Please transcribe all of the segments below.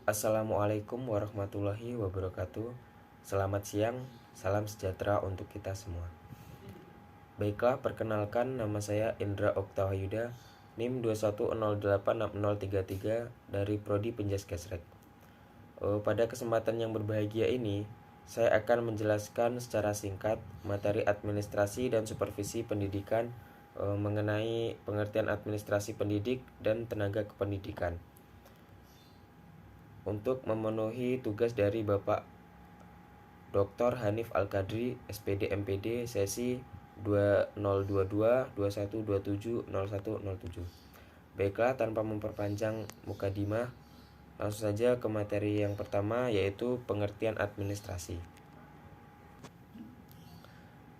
Assalamualaikum warahmatullahi wabarakatuh. Selamat siang, salam sejahtera untuk kita semua. Baiklah, perkenalkan nama saya Indra Oktawayuda, NIM 21086033 dari Prodi Penjaskesrek. Pada kesempatan yang berbahagia ini, saya akan menjelaskan secara singkat materi administrasi dan supervisi pendidikan mengenai pengertian administrasi pendidik dan tenaga kependidikan. Untuk memenuhi tugas dari Bapak Dr. Hanif Al-Qadri, SPD MPD, sesi 2022-2127-0107. Baiklah, tanpa memperpanjang mukadimah, langsung saja ke materi yang pertama, yaitu pengertian administrasi.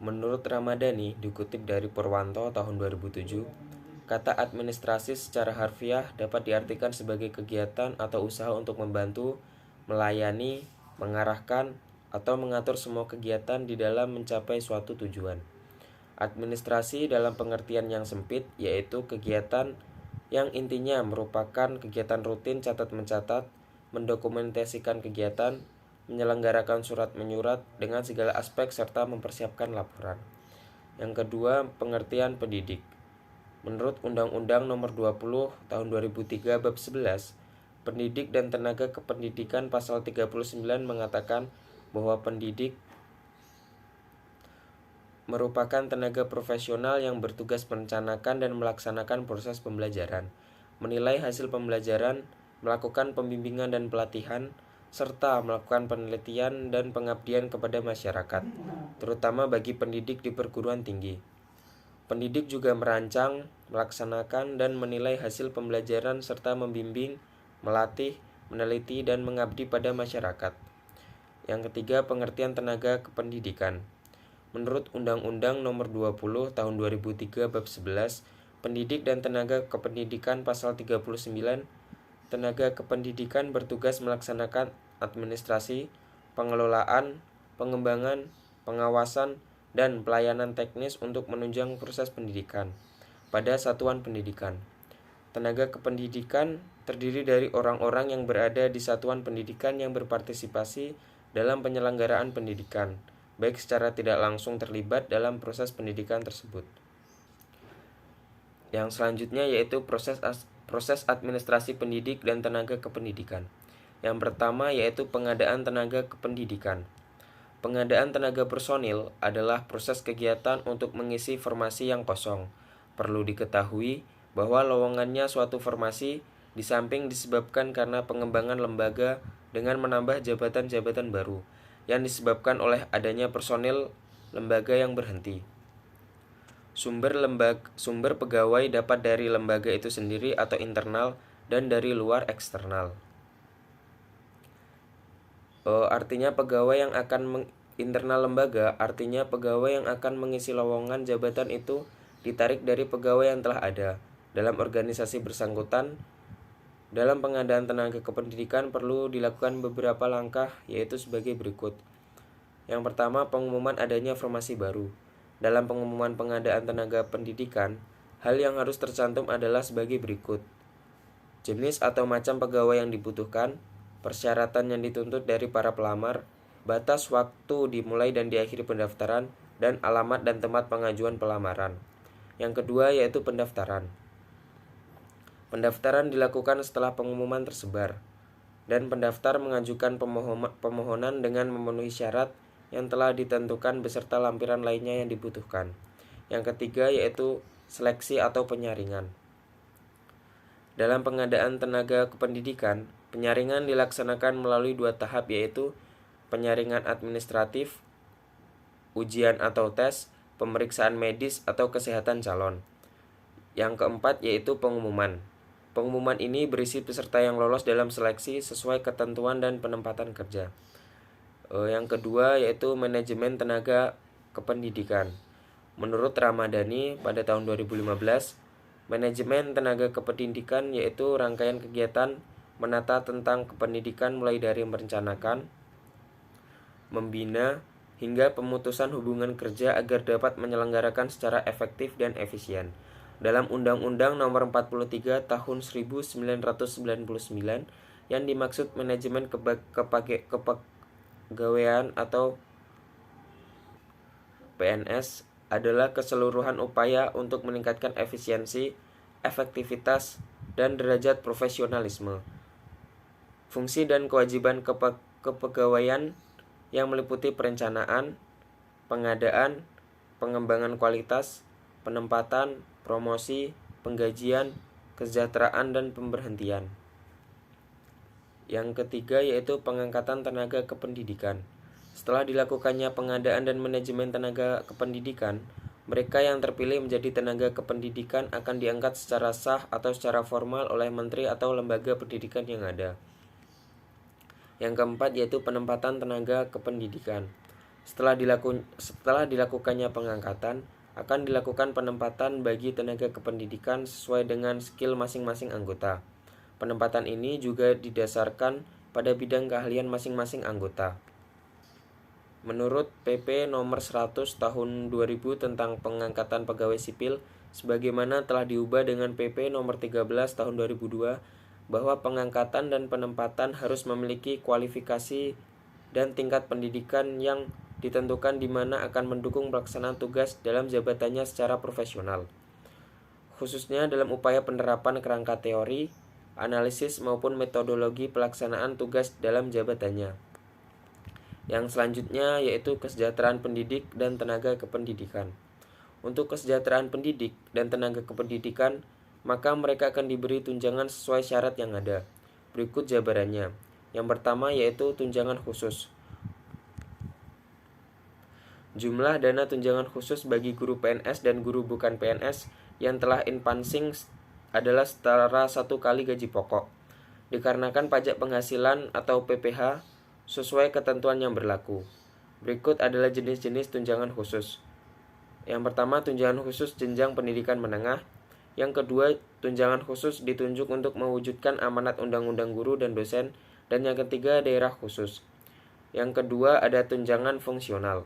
Menurut Ramadhani, dikutip dari Purwanto tahun 2007, kata administrasi secara harfiah dapat diartikan sebagai kegiatan atau usaha untuk membantu, melayani, mengarahkan, atau mengatur semua kegiatan di dalam mencapai suatu tujuan. Administrasi dalam pengertian yang sempit yaitu kegiatan yang intinya merupakan kegiatan rutin catat-mencatat, mendokumentasikan kegiatan, menyelenggarakan surat menyurat dengan segala aspek serta mempersiapkan laporan. Yang kedua, pengertian pendidik. Menurut Undang-Undang Nomor 20 Tahun 2003 Bab 11, Pendidik dan Tenaga Kependidikan Pasal 39 mengatakan bahwa pendidik merupakan tenaga profesional yang bertugas merencanakan dan melaksanakan proses pembelajaran, menilai hasil pembelajaran, melakukan pembimbingan dan pelatihan, serta melakukan penelitian dan pengabdian kepada masyarakat, terutama bagi pendidik di perguruan tinggi. Pendidik juga merancang, melaksanakan, dan menilai hasil pembelajaran serta membimbing, melatih, meneliti, dan mengabdi pada masyarakat. Yang ketiga, pengertian tenaga kependidikan. Menurut Undang-Undang Nomor 20 Tahun 2003 Bab 11, Pendidik dan Tenaga Kependidikan Pasal 39, tenaga kependidikan bertugas melaksanakan administrasi, pengelolaan, pengembangan, pengawasan, dan pelayanan teknis untuk menunjang proses pendidikan pada satuan pendidikan. Tenaga kependidikan terdiri dari orang-orang yang berada di satuan pendidikan yang berpartisipasi dalam penyelenggaraan pendidikan, baik secara tidak langsung terlibat dalam proses pendidikan tersebut. Yang selanjutnya yaitu proses administrasi pendidik dan tenaga kependidikan. Yang pertama yaitu pengadaan tenaga kependidikan. Pengadaan tenaga personil adalah proses kegiatan untuk mengisi formasi yang kosong. Perlu diketahui bahwa lowongannya suatu formasi di samping disebabkan karena pengembangan lembaga dengan menambah jabatan-jabatan baru yang disebabkan oleh adanya personil lembaga yang berhenti. Sumber pegawai dapat dari lembaga itu sendiri atau internal dan dari luar eksternal. Artinya pegawai yang akan internal lembaga, artinya pegawai yang akan mengisi lowongan jabatan itu ditarik dari pegawai yang telah ada. Dalam organisasi bersangkutan, dalam pengadaan tenaga kependidikan perlu dilakukan beberapa langkah, yaitu sebagai berikut. Yang pertama, pengumuman adanya formasi baru. Dalam pengumuman pengadaan tenaga pendidikan, hal yang harus tercantum adalah sebagai berikut. Jenis atau macam pegawai yang dibutuhkan, persyaratan yang dituntut dari para pelamar, batas waktu dimulai dan diakhiri pendaftaran, dan alamat dan tempat pengajuan pelamaran. Yang kedua yaitu pendaftaran. Pendaftaran dilakukan setelah pengumuman tersebar, dan pendaftar mengajukan pemohonan dengan memenuhi syarat yang telah ditentukan beserta lampiran lainnya yang dibutuhkan. Yang ketiga yaitu seleksi atau penyaringan. Dalam pengadaan tenaga kependidikan, penyaringan dilaksanakan melalui 2 tahap yaitu penyaringan administratif, ujian atau tes, pemeriksaan medis atau kesehatan calon. Yang keempat yaitu pengumuman. Pengumuman ini berisi peserta yang lolos dalam seleksi sesuai ketentuan dan penempatan kerja. Yang kedua yaitu manajemen tenaga kependidikan. Menurut Ramadhani pada tahun 2015, manajemen tenaga kependidikan yaitu rangkaian kegiatan menata tentang kependidikan mulai dari merencanakan, membina, hingga pemutusan hubungan kerja agar dapat menyelenggarakan secara efektif dan efisien. Dalam Undang-Undang Nomor 43 Tahun 1999 Yang dimaksud manajemen kepegawaian atau PNS adalah keseluruhan upaya untuk meningkatkan efisiensi, efektivitas, dan derajat profesionalisme. Fungsi dan kewajiban kepegawaian yang meliputi perencanaan, pengadaan, pengembangan kualitas, penempatan, promosi, penggajian, kesejahteraan, dan pemberhentian. Yang ketiga yaitu pengangkatan tenaga kependidikan. Setelah dilakukannya pengadaan dan manajemen tenaga kependidikan, mereka yang terpilih menjadi tenaga kependidikan akan diangkat secara sah atau secara formal oleh menteri atau lembaga pendidikan yang ada. Yang keempat yaitu penempatan tenaga kependidikan. Setelah dilakukannya pengangkatan, akan dilakukan penempatan bagi tenaga kependidikan sesuai dengan skill masing-masing anggota. Penempatan ini juga didasarkan pada bidang keahlian masing-masing anggota. Menurut PP nomor 100 tahun 2000 tentang pengangkatan pegawai sipil, sebagaimana telah diubah dengan PP nomor 13 tahun 2002, bahwa pengangkatan dan penempatan harus memiliki kualifikasi dan tingkat pendidikan yang ditentukan di mana akan mendukung pelaksanaan tugas dalam jabatannya secara profesional, khususnya dalam upaya penerapan kerangka teori, analisis maupun metodologi pelaksanaan tugas dalam jabatannya. Yang selanjutnya yaitu kesejahteraan pendidik dan tenaga kependidikan. Untuk kesejahteraan pendidik dan tenaga kependidikan, maka mereka akan diberi tunjangan sesuai syarat yang ada. Berikut jabarannya. Yang pertama yaitu tunjangan khusus. Jumlah dana tunjangan khusus bagi guru PNS dan guru bukan PNS yang telah inpassing adalah setara 1 kali gaji pokok. Dikarenakan pajak penghasilan atau PPh sesuai ketentuan yang berlaku. Berikut adalah jenis-jenis tunjangan khusus. Yang pertama, tunjangan khusus jenjang pendidikan menengah. Yang kedua, tunjangan khusus ditunjuk untuk mewujudkan amanat undang-undang guru dan dosen. Dan yang ketiga, daerah khusus. Yang kedua, ada tunjangan fungsional.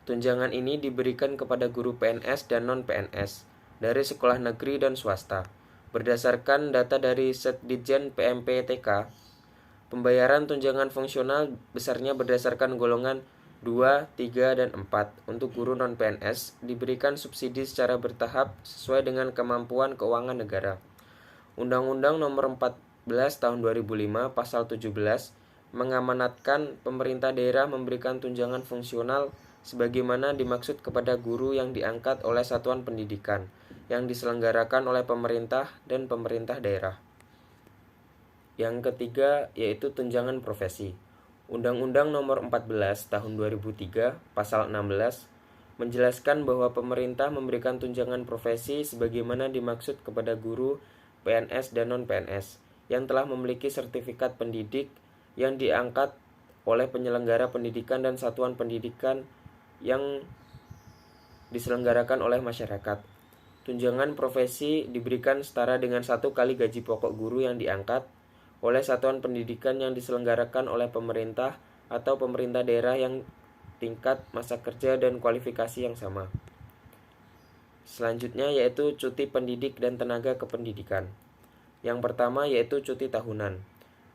Tunjangan ini diberikan kepada guru PNS dan non-PNS dari sekolah negeri dan swasta. Berdasarkan data dari Setdijen PMPTK, pembayaran tunjangan fungsional besarnya berdasarkan golongan 2, 3, dan 4. Untuk guru non-PNS diberikan subsidi secara bertahap sesuai dengan kemampuan keuangan negara. Undang-Undang Nomor 14 Tahun 2005 Pasal 17 mengamanatkan pemerintah daerah memberikan tunjangan fungsional sebagaimana dimaksud kepada guru yang diangkat oleh satuan pendidikan yang diselenggarakan oleh pemerintah dan pemerintah daerah. Yang ketiga yaitu tunjangan profesi. Undang-Undang Nomor 14 Tahun 2003 Pasal 16 menjelaskan bahwa pemerintah memberikan tunjangan profesi sebagaimana dimaksud kepada guru, PNS dan non-PNS yang telah memiliki sertifikat pendidik yang diangkat oleh penyelenggara pendidikan dan satuan pendidikan yang diselenggarakan oleh masyarakat. Tunjangan profesi diberikan setara dengan 1 kali gaji pokok guru yang diangkat oleh satuan pendidikan yang diselenggarakan oleh pemerintah atau pemerintah daerah yang tingkat masa kerja dan kualifikasi yang sama. Selanjutnya yaitu cuti pendidik dan tenaga kependidikan. Yang pertama yaitu cuti tahunan.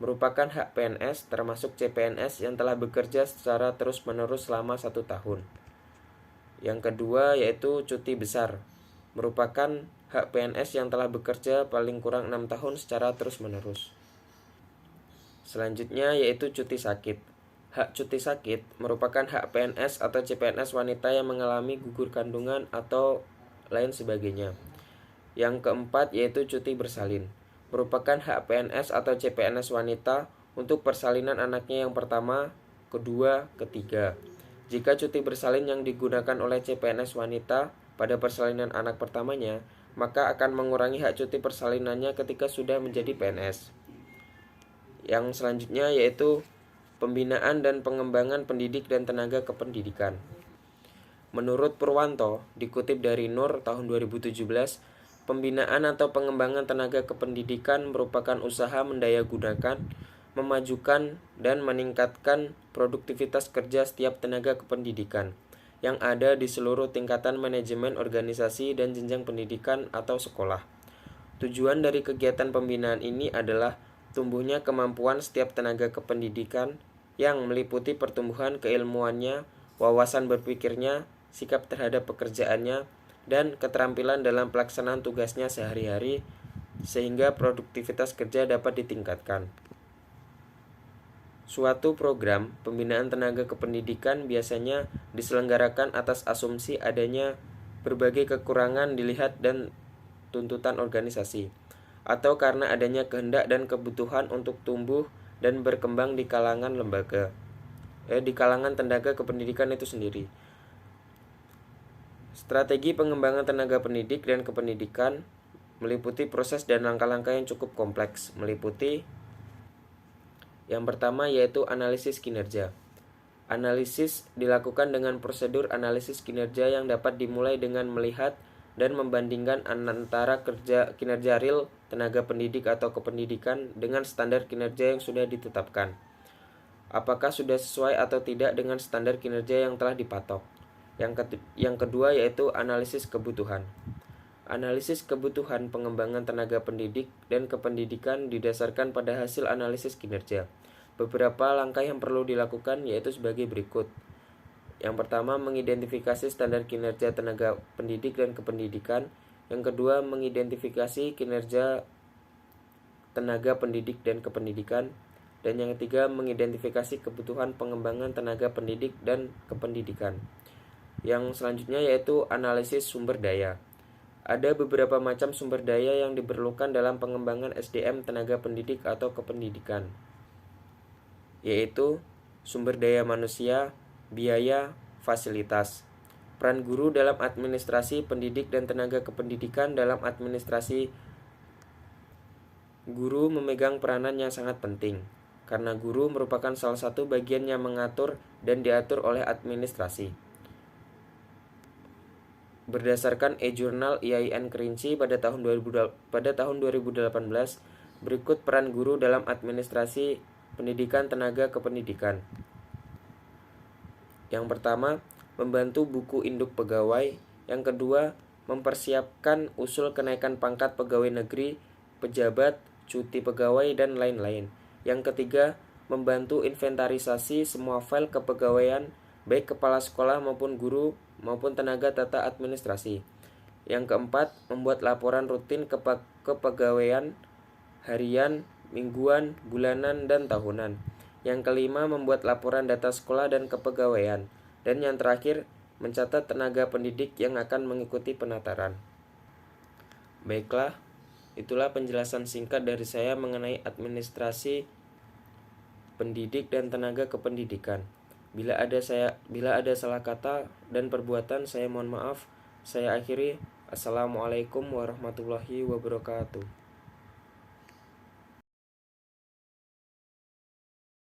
Merupakan hak PNS termasuk CPNS yang telah bekerja secara terus-menerus selama 1 tahun. Yang kedua yaitu cuti besar. Merupakan hak PNS yang telah bekerja paling kurang 6 tahun secara terus-menerus. Selanjutnya yaitu cuti sakit. Hak cuti sakit merupakan hak PNS atau CPNS wanita yang mengalami gugur kandungan atau lain sebagainya. Yang keempat yaitu cuti bersalin. Merupakan hak PNS atau CPNS wanita untuk persalinan anaknya yang pertama, kedua, ketiga. Jika cuti bersalin yang digunakan oleh CPNS wanita pada persalinan anak pertamanya, maka akan mengurangi hak cuti persalinannya ketika sudah menjadi PNS. Yang selanjutnya yaitu pembinaan dan pengembangan pendidik dan tenaga kependidikan. Menurut Purwanto, dikutip dari Nur tahun 2017, pembinaan atau pengembangan tenaga kependidikan merupakan usaha mendayagunakan, memajukan, dan meningkatkan produktivitas kerja setiap tenaga kependidikan yang ada di seluruh tingkatan manajemen organisasi dan jenjang pendidikan atau sekolah. Tujuan dari kegiatan pembinaan ini adalah tumbuhnya kemampuan setiap tenaga kependidikan yang meliputi pertumbuhan keilmuannya, wawasan berpikirnya, sikap terhadap pekerjaannya, dan keterampilan dalam pelaksanaan tugasnya sehari-hari sehingga produktivitas kerja dapat ditingkatkan. Suatu program pembinaan tenaga kependidikan biasanya diselenggarakan atas asumsi adanya berbagai kekurangan dilihat dan tuntutan organisasi, atau karena adanya kehendak dan kebutuhan untuk tumbuh dan berkembang di kalangan di kalangan tenaga kependidikan itu sendiri. Strategi pengembangan tenaga pendidik dan kependidikan meliputi proses dan langkah-langkah yang cukup kompleks, meliputi yang pertama yaitu analisis kinerja. Analisis dilakukan dengan prosedur analisis kinerja yang dapat dimulai dengan melihat dan membandingkan antara kinerja real tenaga pendidik atau kependidikan dengan standar kinerja yang sudah ditetapkan. Apakah sudah sesuai atau tidak dengan standar kinerja yang telah dipatok. Yang kedua yaitu analisis kebutuhan. Analisis kebutuhan pengembangan tenaga pendidik dan kependidikan didasarkan pada hasil analisis kinerja. Beberapa langkah yang perlu dilakukan yaitu sebagai berikut. Yang pertama, mengidentifikasi standar kinerja tenaga pendidik dan kependidikan. Yang kedua, mengidentifikasi kinerja tenaga pendidik dan kependidikan. Dan yang ketiga, mengidentifikasi kebutuhan pengembangan tenaga pendidik dan kependidikan. Yang selanjutnya yaitu analisis sumber daya. Ada beberapa macam sumber daya yang diperlukan dalam pengembangan SDM tenaga pendidik atau kependidikan, yaitu sumber daya manusia, biaya, fasilitas. Peran guru dalam administrasi pendidik dan tenaga kependidikan. Dalam administrasi, guru memegang peranan yang sangat penting, karena guru merupakan salah satu bagian yang mengatur dan diatur oleh administrasi. Berdasarkan e-jurnal IAIN Kerinci pada tahun 2018, berikut peran guru dalam administrasi pendidikan tenaga kependidikan. Yang pertama, membantu buku induk pegawai. Yang kedua, mempersiapkan usul kenaikan pangkat pegawai negeri, pejabat, cuti pegawai, dan lain-lain. Yang ketiga, membantu inventarisasi semua file kepegawaian, baik kepala sekolah maupun guru maupun tenaga tata administrasi. Yang keempat, membuat laporan rutin kepegawaian harian, mingguan, bulanan, dan tahunan. Yang kelima, membuat laporan data sekolah dan kepegawaian. Dan yang terakhir, mencatat tenaga pendidik yang akan mengikuti penataran. Baiklah, itulah penjelasan singkat dari saya mengenai administrasi pendidik dan tenaga kependidikan. Bila ada salah kata dan perbuatan, saya mohon maaf. Saya akhiri. Assalamualaikum warahmatullahi wabarakatuh.